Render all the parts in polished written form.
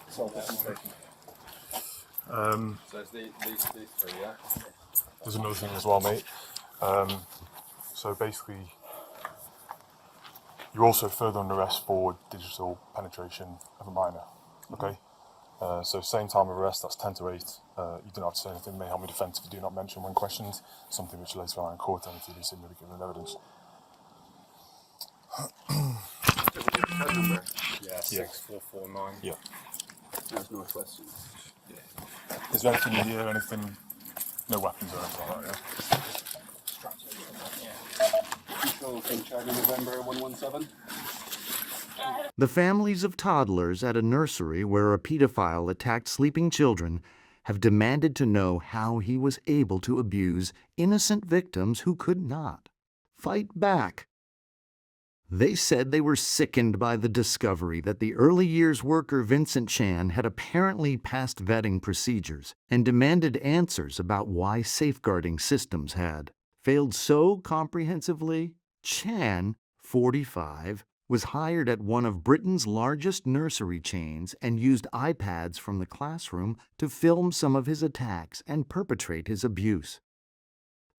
Self-explanation. So it's these three, yeah? There's another thing as well, mate. So basically, you're also further under arrest for digital penetration of a minor. Okay. So same time of arrest, that's 10 to 8. You don't have to say anything, may help me defence if you do not mention when questioned, something which later on in court and if you do seem to be given evidence. Code number. Yeah, 6449. Yeah. There's no questions. Yeah. Is there anything in here, anything, no weapons or anything like that, yeah? Control Finchley November 117. The families of toddlers at a nursery where a pedophile attacked sleeping children have demanded to know how he was able to abuse innocent victims who could not fight back. They said they were sickened by the discovery that the early years worker Vincent Chan had apparently passed vetting procedures and demanded answers about why safeguarding systems had failed so comprehensively. Chan, 45, was hired at one of Britain's largest nursery chains and used iPads from the classroom to film some of his attacks and perpetrate his abuse.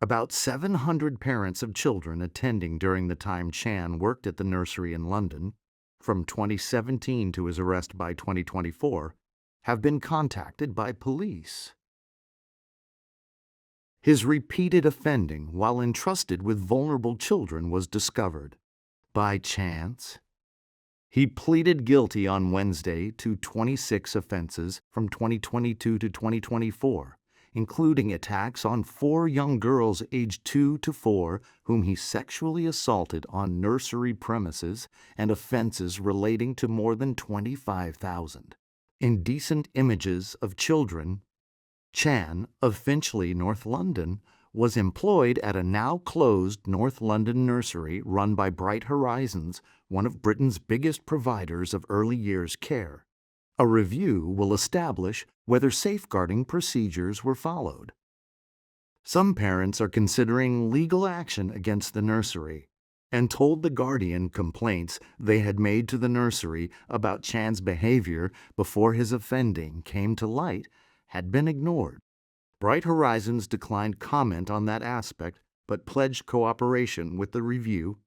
About 700 parents of children attending during the time Chan worked at the nursery in London, from 2017 to his arrest by 2024, have been contacted by police. His repeated offending while entrusted with vulnerable children was discovered. By chance? He pleaded guilty on Wednesday to 26 offenses from 2022 to 2024, including attacks on 4 young girls aged 2 to 4 whom he sexually assaulted on nursery premises and offenses relating to more than 25,000 indecent images of children. Chan, of Finchley, North London, was employed at a now-closed North London nursery run by Bright Horizons, one of Britain's biggest providers of early years care. A review will establish whether safeguarding procedures were followed. Some parents are considering legal action against the nursery and told The Guardian complaints they had made to the nursery about Chan's behavior before his offending came to light had been ignored. Bright Horizons declined comment on that aspect, but pledged cooperation with the review.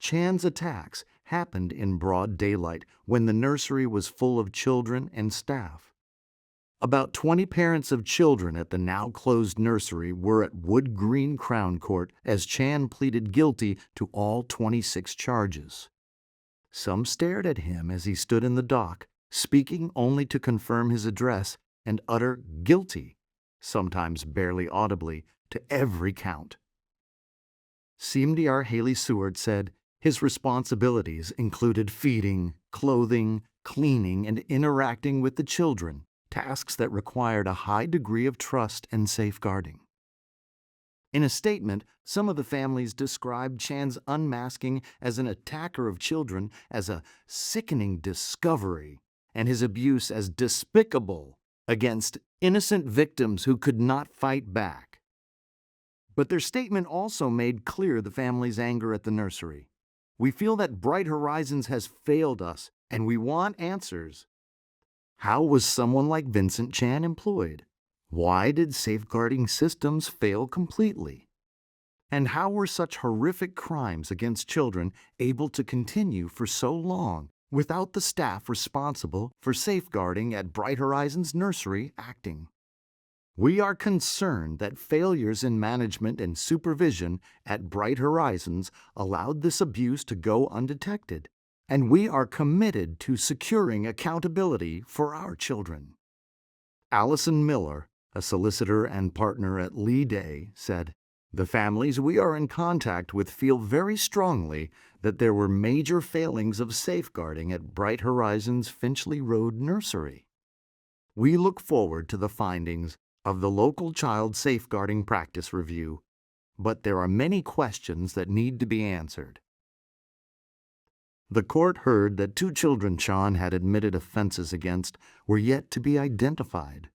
Chan's attacks happened in broad daylight when the nursery was full of children and staff. About 20 parents of children at the now-closed nursery were at Wood Green Crown Court as Chan pleaded guilty to all 26 charges. Some stared at him as he stood in the dock, speaking only to confirm his address and utter guilty, sometimes barely audibly, to every count. CMDR Haley Seward said his responsibilities included feeding, clothing, cleaning, and interacting with the children, tasks that required a high degree of trust and safeguarding. In a statement, some of the families described Chan's unmasking as an attacker of children as a sickening discovery and his abuse as despicable against innocent victims who could not fight back. But their statement also made clear the family's anger at the nursery. We feel that Bright Horizons has failed us, and we want answers. How was someone like Vincent Chan employed? Why did safeguarding systems fail completely? And how were such horrific crimes against children able to continue for so long without the staff responsible for safeguarding at Bright Horizons Nursery acting? We are concerned that failures in management and supervision at Bright Horizons allowed this abuse to go undetected, and we are committed to securing accountability for our children. Allison Miller, a solicitor and partner at Lee Day, said, "The families we are in contact with feel very strongly that there were major failings of safeguarding at Bright Horizons Finchley Road Nursery. We look forward to the findings of the local child safeguarding practice review, but there are many questions that need to be answered." The court heard that 2 children Chan had admitted offenses against were yet to be identified.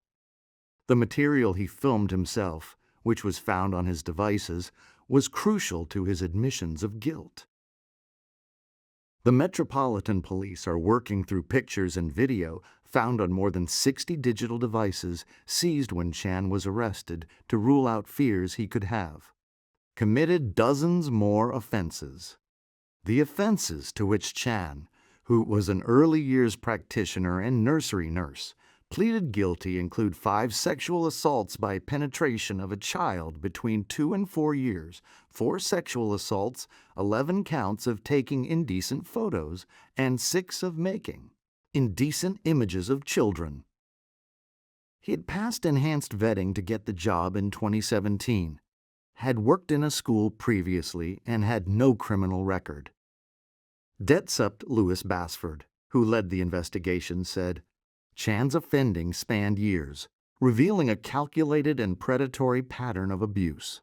The material he filmed himself, which was found on his devices, was crucial to his admissions of guilt. The Metropolitan Police are working through pictures and video found on more than 60 digital devices seized when Chan was arrested to rule out fears he could have. Committed dozens more offenses. The offenses to which Chan, who was an early years practitioner and nursery nurse, pleaded guilty include 5 sexual assaults by penetration of a child between 2 and 4 years, 4 sexual assaults, 11 counts of taking indecent photos, and 6 of making indecent images of children. He had passed enhanced vetting to get the job in 2017, had worked in a school previously, and had no criminal record. DETSUP Louis Basford, who led the investigation, said, Chan's offending spanned years, revealing a calculated and predatory pattern of abuse.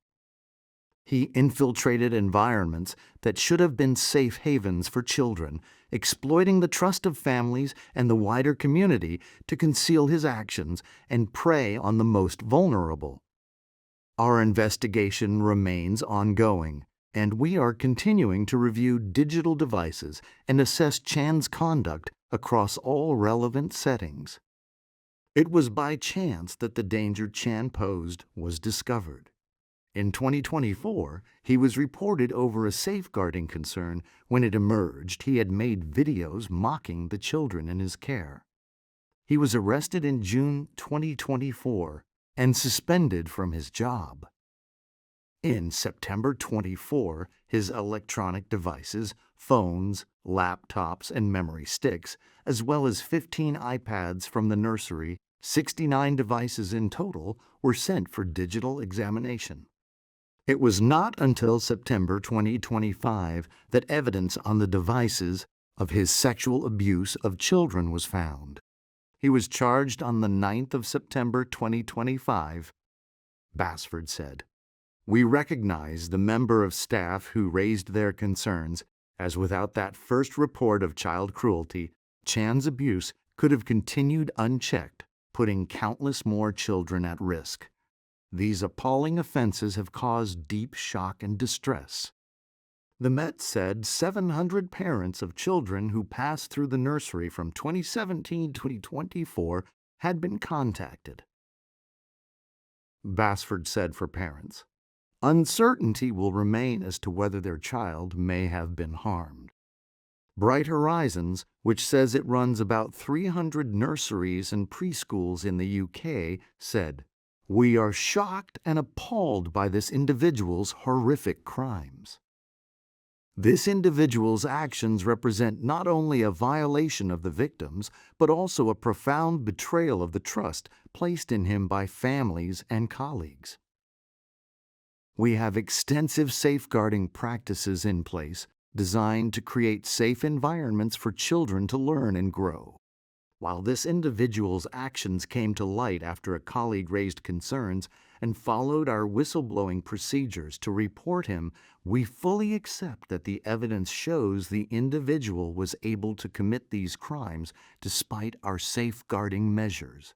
He infiltrated environments that should have been safe havens for children, exploiting the trust of families and the wider community to conceal his actions and prey on the most vulnerable. Our investigation remains ongoing, and we are continuing to review digital devices and assess Chan's conduct across all relevant settings. It was by chance that the danger Chan posed was discovered. In 2024, he was reported over a safeguarding concern when it emerged he had made videos mocking the children in his care. He was arrested in June 2024 and suspended from his job. In September 24, his electronic devices, phones, laptops, and memory sticks, as well as 15 iPads from the nursery, 69 devices in total, were sent for digital examination. It was not until September 2025 that evidence on the devices of his sexual abuse of children was found. He was charged on the 9th of September 2025, Basford said. We recognize the member of staff who raised their concerns, as without that first report of child cruelty, Chan's abuse could have continued unchecked, putting countless more children at risk. These appalling offenses have caused deep shock and distress. The Met said 700 parents of children who passed through the nursery from 2017 to 2024 had been contacted. Basford said for parents, uncertainty will remain as to whether their child may have been harmed. Bright Horizons, which says it runs about 300 nurseries and preschools in the UK, said, we are shocked and appalled by this individual's horrific crimes. This individual's actions represent not only a violation of the victims, but also a profound betrayal of the trust placed in him by families and colleagues. We have extensive safeguarding practices in place designed to create safe environments for children to learn and grow. While this individual's actions came to light after a colleague raised concerns and followed our whistleblowing procedures to report him, we fully accept that the evidence shows the individual was able to commit these crimes despite our safeguarding measures.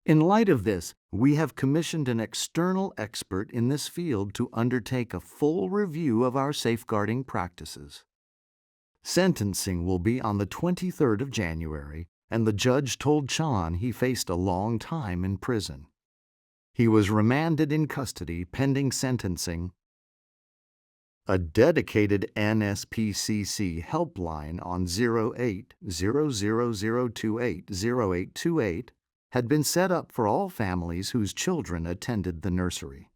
In light of this, we have commissioned an external expert in this field to undertake a full review of our safeguarding practices. Sentencing will be on the 23rd of January, and the judge told Chan he faced a long time in prison. He was remanded in custody pending sentencing. A dedicated NSPCC helpline on 0800280828 had been set up for all families whose children attended the nursery.